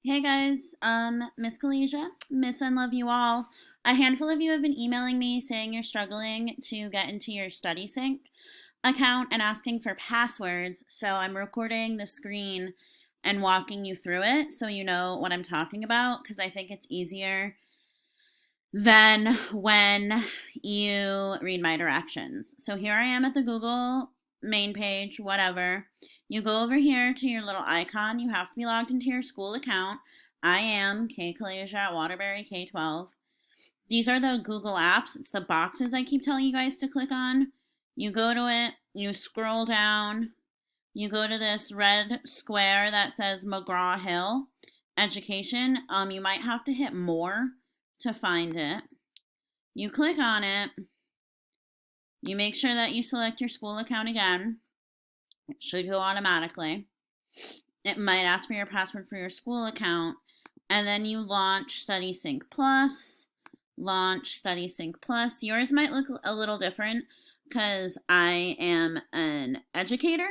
Hey guys, Miss Kalisha, miss and love you all. A handful of you have been emailing me saying you're struggling to get into your StudySync account and asking for passwords, so I'm recording the screen and walking you through it so you know what I'm talking about because I think it's easier than when you read my directions. So here I am at the Google main page, whatever. You go over here to your little icon. You have to be logged into your school account. I am Kay Kalasia at Waterbury K-12. These are the Google apps. It's the boxes I keep telling you guys to click on. You go to it, you scroll down, you go to this red square that says McGraw Hill Education. You might have to hit more to find it. You click on it. You make sure that you select your school account again. It should go automatically. It might ask for your password for your school account. And then you launch StudySync Plus. Launch StudySync Plus. Yours might look a little different because I am an educator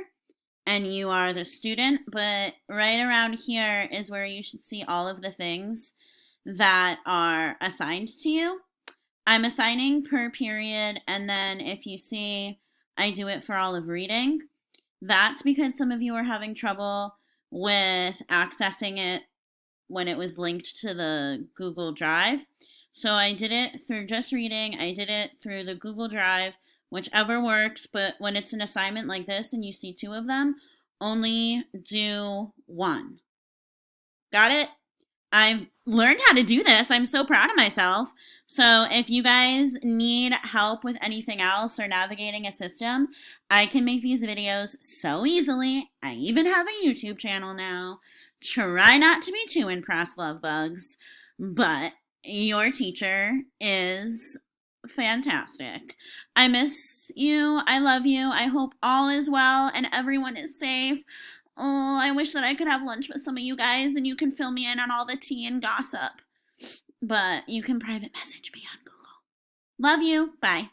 and you are the student. But right around here is where you should see all of the things that are assigned to you. I'm assigning per period, and then if you see I do it for all of reading, that's because some of you are having trouble with accessing it when it was linked to the Google Drive. So I did it through just reading, I did it through the Google Drive, whichever works, but when it's an assignment like this and you see two of them, only do one. Got it? I've learned how to do this. I'm so proud of myself. So if you guys need help with anything else or navigating a system, I can make these videos so easily. I even have a YouTube channel now. Try not to be too impressed, love bugs, but your teacher is fantastic. I miss you. I love you. I hope all is well and everyone is safe. Oh, I wish that I could have lunch with some of you guys and you can fill me in on all the tea and gossip. But you can private message me on Google. Love you. Bye.